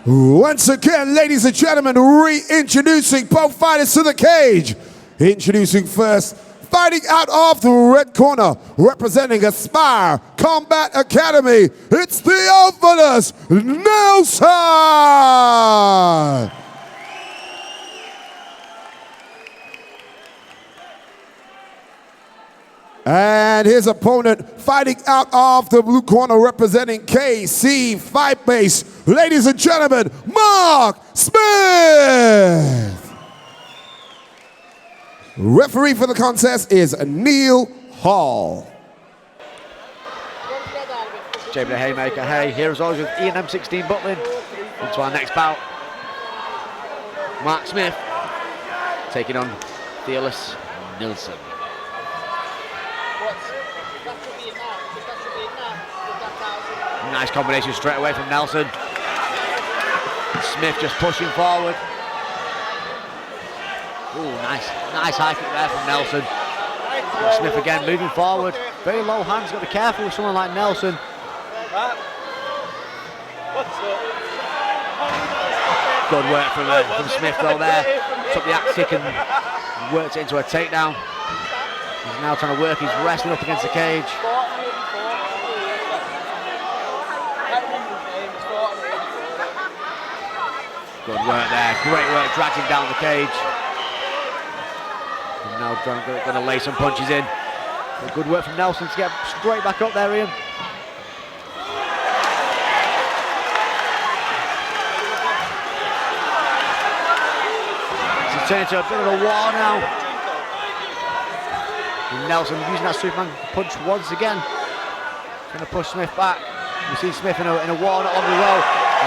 Once again, ladies and gentlemen, reintroducing both fighters to the cage. Introducing first, fighting out of the red corner, representing Aspire Combat Academy, it's the infamous Nelson! And his opponent fighting out of the blue corner representing KC Fight Base. Ladies and gentlemen, Mark Smith! Referee for the contest is Neil Hall. Chamberlain haymaker, hey, here as always with Ian M16 Butlin. Into our next bout. Mark Smith taking on Fearless Nilsson. Nice combination straight away from Nelson. Smith just pushing forward. Ooh, nice high kick there from Nelson. Smith again moving forward. Very low hands, got to be careful with someone like Nelson. Good work from Smith though there. Took the axe kick and worked it into a takedown. He's now trying to work his wrestling up against the cage. Good work there, great work, dragged him down the cage. And now going to lay some punches in. But good work from Nelson to get straight back up there, Ian. It's turned into a bit of a war now. And Nelson using that Superman punch once again. Trying to push Smith back. We see Smith in a walnut on the row.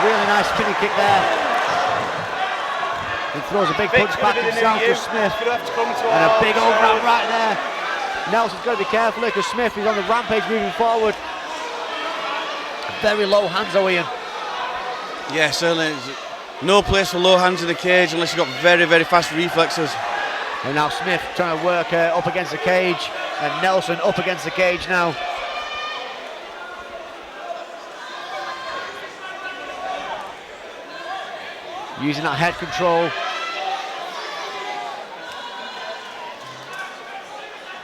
Really nice spinning kick there. He throws a big punch back himself to Smith. And a big overhand right there. Nelson's got to be careful here because Smith is on the rampage moving forward. Very low hands though, Ian. Yeah, certainly. No place for low hands in the cage unless you've got very, very fast reflexes. And now Smith trying to work up against the cage. And Nelson up against the cage now. Using that head control.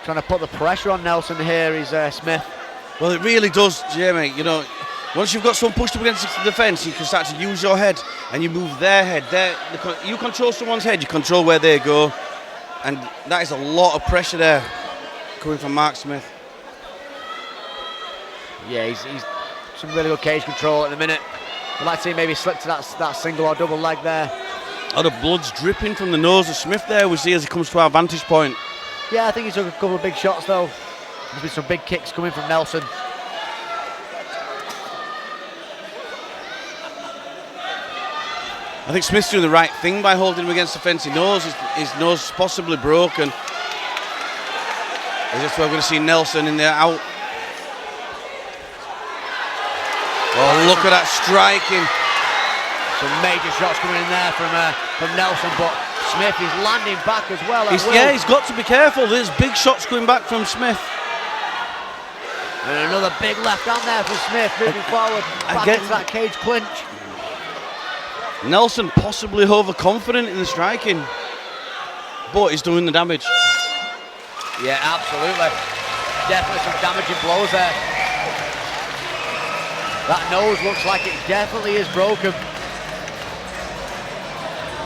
Trying to put the pressure on Nelson here is Smith. Well, it really does, Jamie. You know, once you've got someone pushed up against the fence, you can start to use your head and you move their head. You control someone's head, you control where they go. And that is a lot of pressure there coming from Mark Smith. Yeah, he's some really good cage control at the minute. I'd like to see maybe slip to that single or double leg there. Oh, the blood's dripping from the nose of Smith there, we see as he comes to our vantage point. Yeah, I think he took a couple of big shots though. There's been some big kicks coming from Nelson. I think Smith's doing the right thing by holding him against the fence. He knows his nose is possibly broken. Is this where we're going to see Nelson in there out? Oh, look at that striking. Some major shots coming in there from Nelson, but Smith is landing back as well. Yeah, he's got to be careful. There's big shots coming back from Smith. And another big left hand there from Smith, moving forward, back into that cage clinch. Nelson possibly overconfident in the striking, but he's doing the damage. Yeah, absolutely. Definitely some damaging blows there. That nose looks like it definitely is broken.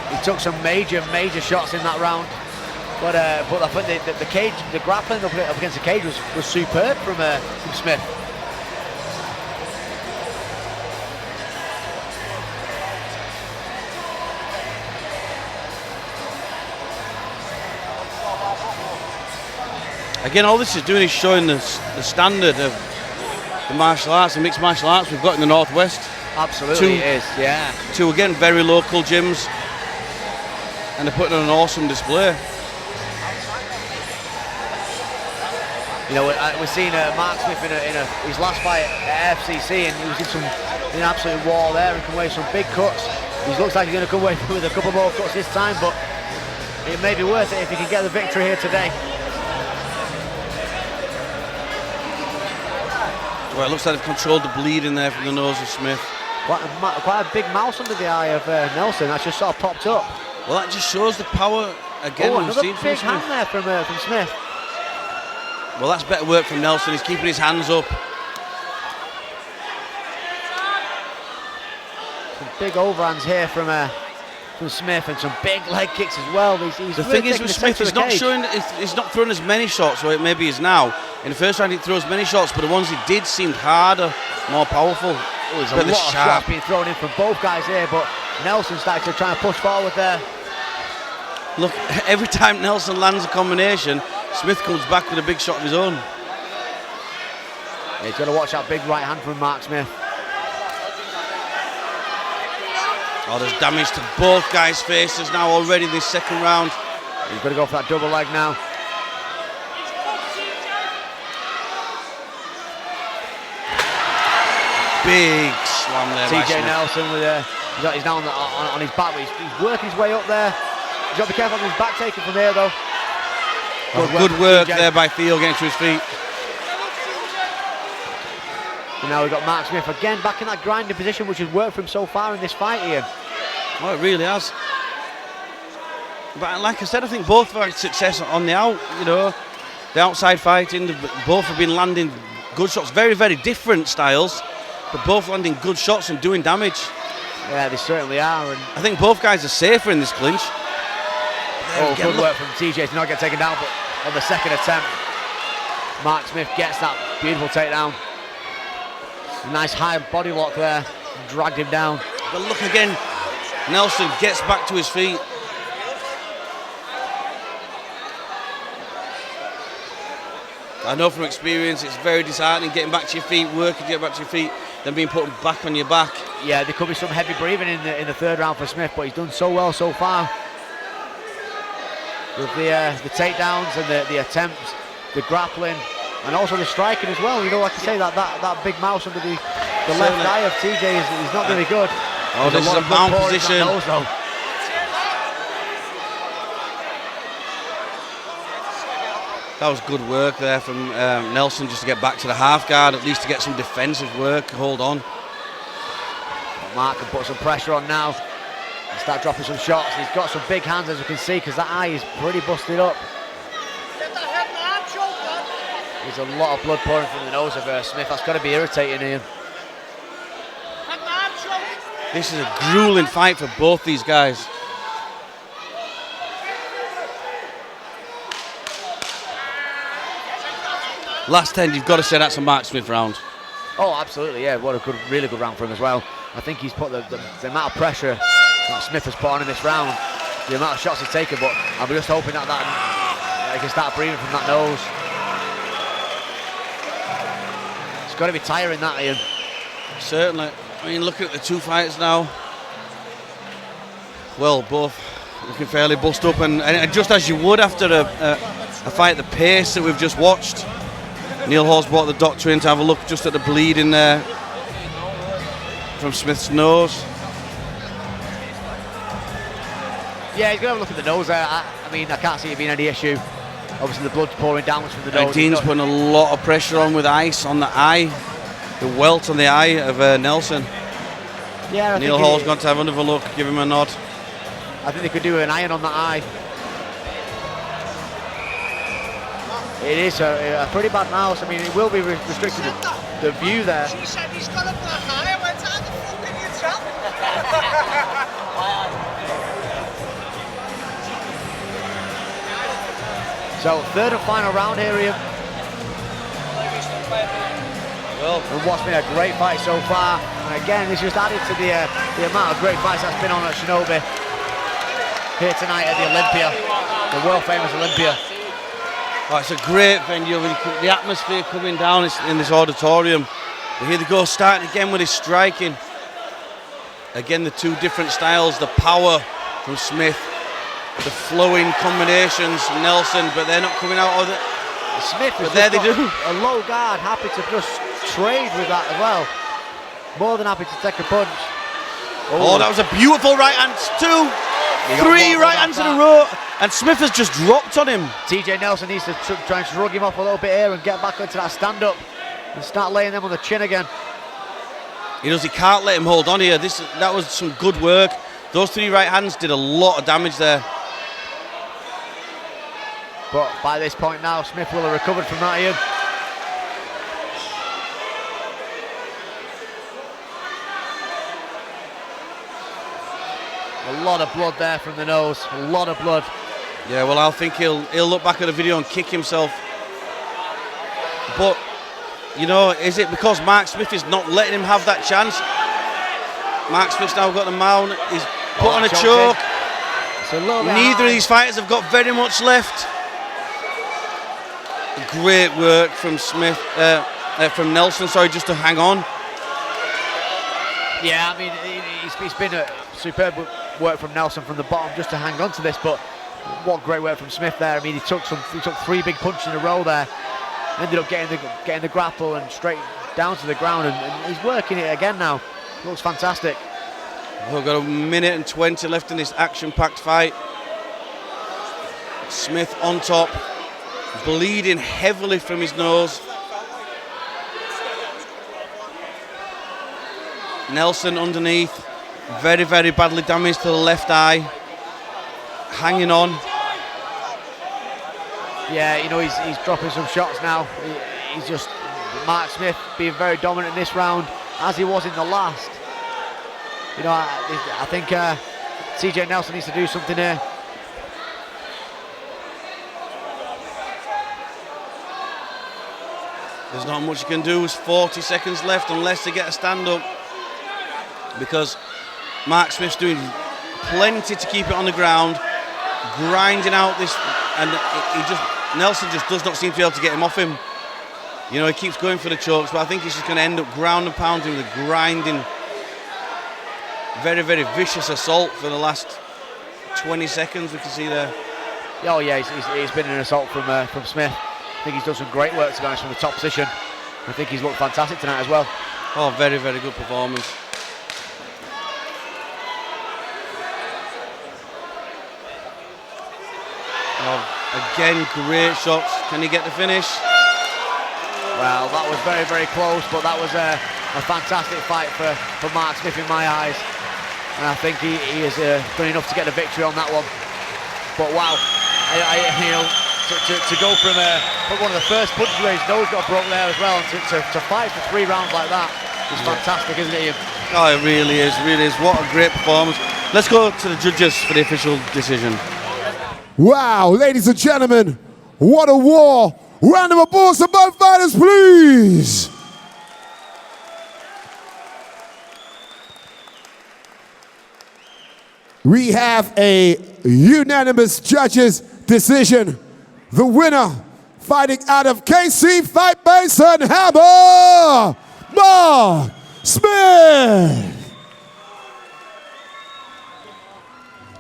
He took some major shots in that round, but I think the cage, the grappling up against the cage was superb from Smith. Again, all this is doing is showing the standard of the martial arts, the mixed martial arts we've got in the Northwest. Absolutely, it is, yeah. Two, again, very local gyms, and they're putting on an awesome display. You know, we're seeing Mark Smith in his last fight at FCC, and he was in an absolute wall there and come away with some big cuts. He looks like he's going to come away with a couple more cuts this time, but it may be worth it if he can get the victory here today. Well, it looks like they've controlled the bleeding there from the nose of Smith. Quite a big mouse under the eye of Nelson. That's just sort of popped up. Well, that just shows the power again. Oh, we've another seen big from hand Smith. there from Smith. Well, that's better work from Nelson. He's keeping his hands up. Some big overhands here from Smith, and some big leg kicks as well. He's The really thing is taking with the Smith, centre of he's the not cage. showing, he's not throwing as many shots, or it maybe is now. In the first round, he throws many shots, but the ones he did seemed harder, more powerful. Oh, there's But a they're lot of sharp. shots being thrown in from both guys here, but Nelson started to try and push forward there. Look, every time Nelson lands a combination, Smith comes back with a big shot of his own. He's got to watch that big right hand from Mark Smith. Oh, there's damage to both guys' faces now already this second round. He's got to go for that double leg now. Big slam there by TJ Smith. Nelson with he's now on his back, but he's working his way up there. He's got to be careful of his back taking from here though. Good work TJ. there by Theo getting to his feet. And now we've got Mark Smith again back in that grinding position, which has worked for him so far in this fight, Ian. Oh, it really has. But like I said, I think both have had success on the out, you know, the outside fighting. Both have been landing good shots, very, very different styles, but both landing good shots and doing damage. Yeah, they certainly are. And I think both guys are safer in this clinch. oh, good work from TJ to not get taken down, but on the second attempt, Mark Smith gets that beautiful takedown. Nice high body lock there, dragged him down. But look again, Nelson gets back to his feet. I know from experience it's very disheartening getting back to your feet, working to get back to your feet, then being put back on your back. Yeah, there could be some heavy breathing in the third round for Smith, but he's done so well so far. With the takedowns and the attempts, the grappling, and also the striking as well. You know, like I say, that big mouse under the left eye of TJ is not really good. Oh, There's this is a lot of bound blood pouring from position. that nose, though. That was good work there from Nelson just to get back to the half guard, at least to get some defensive work, hold on. Mark can put some pressure on now and start dropping some shots. He's got some big hands, as you can see, because that eye is pretty busted up. There's a lot of blood pouring from the nose of Smith. That's got to be irritating, Ian. This is a grueling fight for both these guys. Last 10, you've got to say that's a Mark Smith round. Oh, absolutely, yeah. What a good, really good round for him as well. I think he's put the amount of pressure that Smith has put on in this round, the amount of shots he's taken, but I'm just hoping that he can start breathing from that nose. It's got to be tiring, that, Ian. Certainly. I mean, looking at the two fighters now, well, both looking fairly bust up, and just as you would after a fight at the pace that we've just watched. Neil Hall's brought the doctor in to have a look just at the bleeding there from Smith's nose. Yeah, he's going to have a look at the nose there. I mean, I can't see it being any issue. Obviously, the blood's pouring downwards from the nose. Dean's putting a lot of pressure on with ice on the eye, the welt on the eye of Nelson. Yeah, Neil Hall's going to have another look, give him a nod. I think they could do an iron on the eye. It is a pretty bad mouse. I mean, it will be restricted the view there. She said he's got a black eye. I went, how the fuck can you tell? So, third and final round here, Ian. Well, And what's been a great fight so far. And again, this just added to the amount of great fights that's been on at Shinobi here tonight at the Olympia, the world famous Olympia. oh, it's a great venue. The atmosphere coming down in this auditorium. But here they go, starting again with his striking. Again, the two different styles, the power from Smith, the flowing combinations, Nelson, but they're not coming out of it. Smith has But there just they got do. a low guard, happy to just trade with that as well. More than happy to take a punch. Oh, that was a beautiful right hand. He got Three one right with hands in that. a row. And Smith has just dropped on him. TJ Nelson needs to try and shrug him off a little bit here and get back into that stand-up and start laying them on the chin again. He can't let him hold on here. That was some good work. Those 3 right hands did a lot of damage there. But by this point now, Smith will have recovered from that, Ian. A lot of blood there from the nose, a lot of blood. Yeah, well, I think he'll look back at the video and kick himself. But, you know, is it because Mark Smith is not letting him have that chance? Mark Smith's now got the mount, he's put on a choke. Neither of these fighters have got very much left. Great work from from Nelson, just to hang on. Yeah, I mean, it's been a superb work from Nelson from the bottom just to hang on to this, but what great work from Smith there. I mean, he took 3 big punches in a row there, ended up getting the grapple and straight down to the ground, and he's working it again now. Looks fantastic. We've got 1:20 left in this action-packed fight. Smith on top, bleeding heavily from his nose. Nelson underneath, very, very badly damaged to the left eye, hanging on. Yeah, you know, he's dropping some shots now. He's just, Mark Smith being very dominant in this round, as he was in the last. You know, I think CJ Nelson needs to do something here. There's not much you can do. There's 40 seconds left unless they get a stand-up, because Mark Smith's doing plenty to keep it on the ground, grinding out this, and Nelson just does not seem to be able to get him off him. You know, he keeps going for the chokes, but I think he's just going to end up ground and pounding with a grinding, very, very vicious assault for the last 20 seconds. We can see there. Oh yeah, it's been an assault from Smith. I think he's done some great work, to be honest, from the top position. I think he's looked fantastic tonight as well. Oh, very, very good performance. Oh, again, great shots. Can he get the finish? Well, that was very, very close, but that was a fantastic fight for Mark Smith in my eyes. And I think he has done enough to get the victory on that one. But wow, you know, to go from one of the first punches where his nose got broke there as well, and to fight for 3 rounds like that is fantastic, isn't it, Ian? Oh, it really is, really is. What a great performance. Let's go to the judges for the official decision. Wow, ladies and gentlemen, what a war. Round of applause to both fighters, please. We have a unanimous judges decision. The winner, fighting out of KC Fight Base and Hammer, Mark Smith.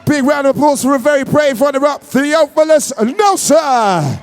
Big round of applause for a very brave runner-up, Theophilus Nelson.